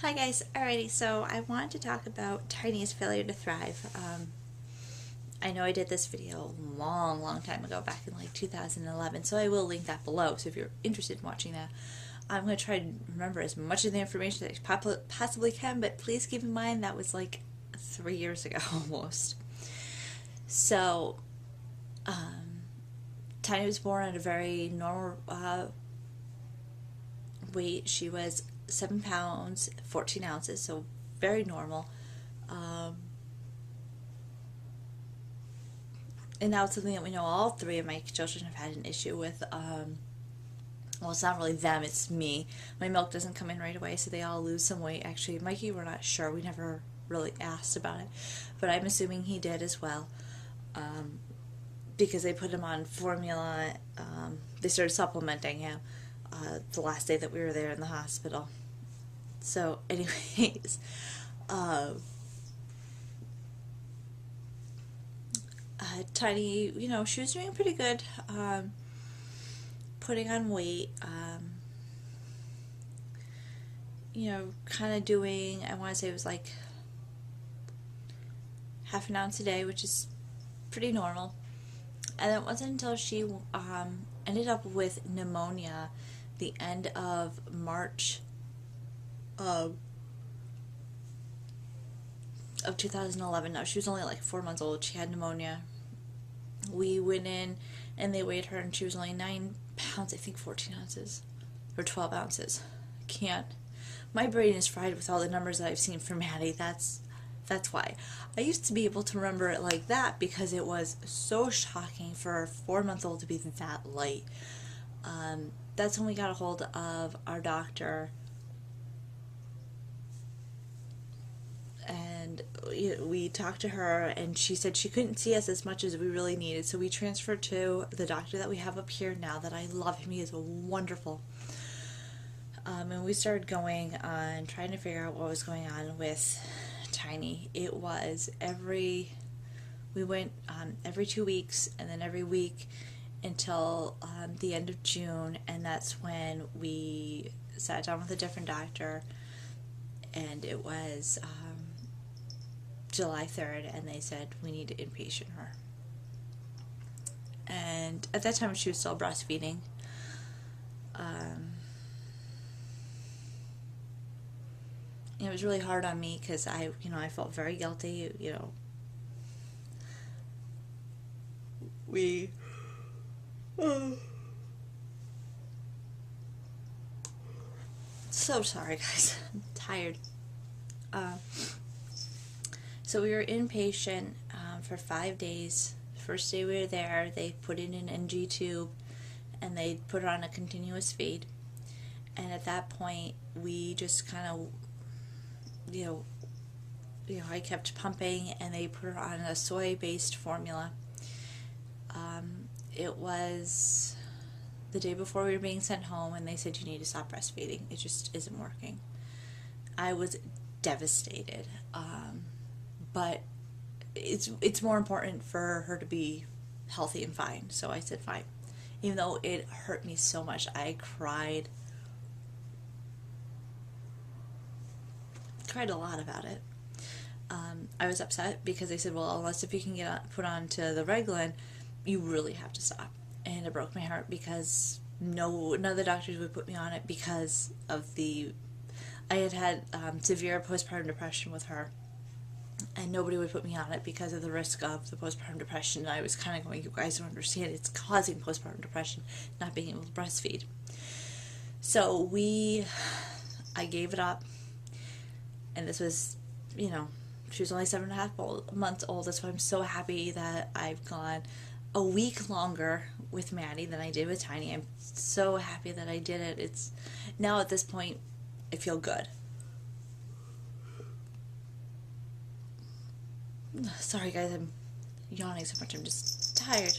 Hi guys, alrighty, so I wanted to talk about Tiny's failure to thrive. I know I did this video a long time ago, back in like 2011, so I will link that below, so if you're interested in watching that. I'm going to try to remember as much of the information that I possibly can, but please keep in mind that was like 3 years ago almost. So, Tiny was born at a very normal weight. She was 7 pounds, 14 ounces, so very normal. Um, and now it's something that we know all three of my children have had an issue with. Well, it's not really them, it's me. My milk doesn't come in right away, so they all lose some weight. Actually, Mikey, we're not sure. We never really asked about it, but I'm assuming he did as well. Because they put him on formula. They started supplementing him the last day that we were there in the hospital. So, anyways, Tiny, she was doing pretty good, putting on weight, kind of doing, I want to say it was like half an ounce a day, which is pretty normal. And it wasn't until she ended up with pneumonia the end of March of 2011. Now, she was only like 4 months old. She had pneumonia. We went in and they weighed her, and she was only 9 pounds, I think 14 ounces or 12 ounces. Can't. My brain is fried with all the numbers that I've seen from Maddie. That's why. I used to be able to remember it like that because it was so shocking for a 4-month-old to be that light. That's when we got a hold of our doctor, and we talked to her, and she said she couldn't see us as much as we really needed, so we transferred to the doctor that we have up here now, that I love him. He is wonderful. And we started going on trying to figure out what was going on with Tiny. It was we went every 2 weeks, and then every week until the end of June, and that's when we sat down with a different doctor, and it was July 3rd, and they said we need to inpatient her. And at that time she was still breastfeeding. It was really hard on me because I felt very guilty. We so sorry guys, I'm tired. So we were inpatient for 5 days. First day we were there, they put in an NG tube and they put her on a continuous feed. And at that point, we just kind of, I kept pumping, and they put her on a soy-based formula. It was the day before we were being sent home, and they said, you need to stop breastfeeding. It just isn't working. I was devastated. But it's more important for her to be healthy and fine. So I said fine. Even though it hurt me so much, I cried a lot about it. I was upset because they said, well, unless if you can get put on to the Reglan, you really have to stop. And it broke my heart because none of the doctors would put me on it because of I had severe postpartum depression with her, and nobody would put me on it because of the risk of the postpartum depression. And I was kind of going, you guys don't understand, it's causing postpartum depression, not being able to breastfeed. So I gave it up, and this was, she was only 7.5 months old. That's why I'm so happy that I've gone a week longer with Maddie than I did with Tiny. I'm so happy that I did it. It's now at this point, I feel good. Sorry guys, I'm yawning so much. I'm just tired.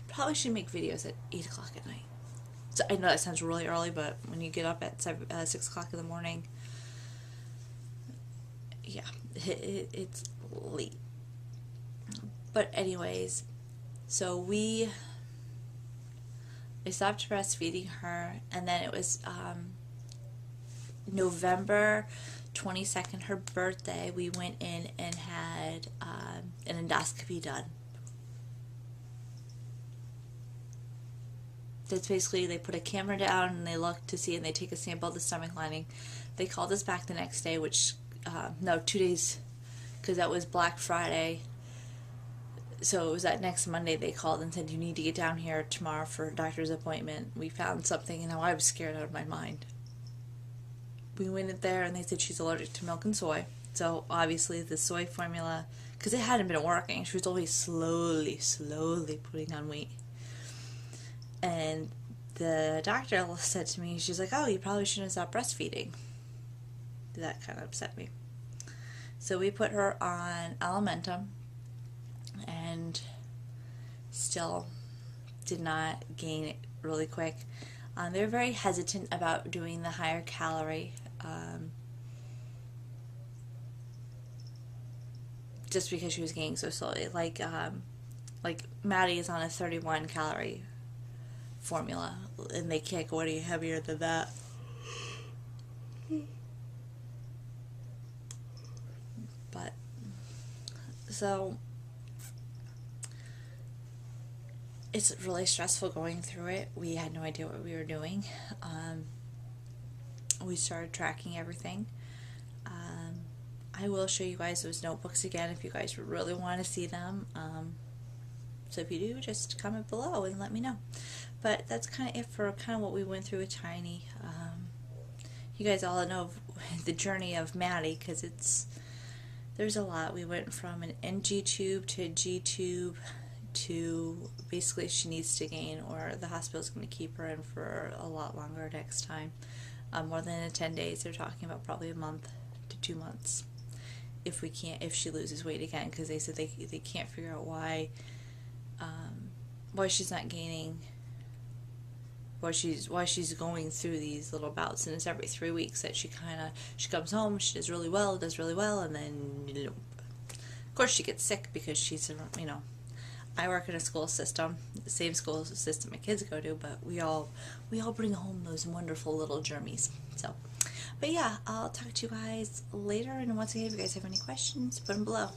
Probably should make videos at 8 o'clock at night. So I know that sounds really early, but when you get up at 6 o'clock in the morning, yeah, it's late. But anyways, so I stopped breastfeeding her, and then it was November 22nd, her birthday, we went in and had an endoscopy done. That's basically, they put a camera down and they look to see, and they take a sample of the stomach lining. They called us back the next day, which, no, 2 days, because that was Black Friday. So it was that next Monday they called and said, you need to get down here tomorrow for a doctor's appointment. We found something, and now I was scared out of my mind. We went in there and they said she's allergic to milk and soy. So obviously the soy formula, because it hadn't been working, she was always slowly putting on weight. And the doctor said to me, she's like, oh, you probably shouldn't have stopped breastfeeding. That kind of upset me. So we put her on Alimentum, and still did not gain it really quick. They were very hesitant about doing the higher calorie, just because she was gaining so slowly. Like Maddie is on a 31 calorie formula, and they can't go any heavier than that. But so it's really stressful going through it. We had no idea what we were doing. We started tracking everything. I will show you guys those notebooks again if you guys really want to see them. So if you do, just comment below and let me know. But that's kind of it for kind of what we went through with Tiny. You guys all know the journey of Maddie, because there's a lot. We went from an NG tube to a G tube to basically she needs to gain, or the hospital's going to keep her in for a lot longer next time. More than 10 days. They're talking about probably a month to 2 months if she loses weight again, because they said they can't figure out why she's not gaining, why she's going through these little bouts, and it's every 3 weeks that she comes home, she does really well, and then of course she gets sick because she's, I work in a school system, the same school system my kids go to, but we all bring home those wonderful little germies. So, but yeah, I'll talk to you guys later, and once again, if you guys have any questions, put them below.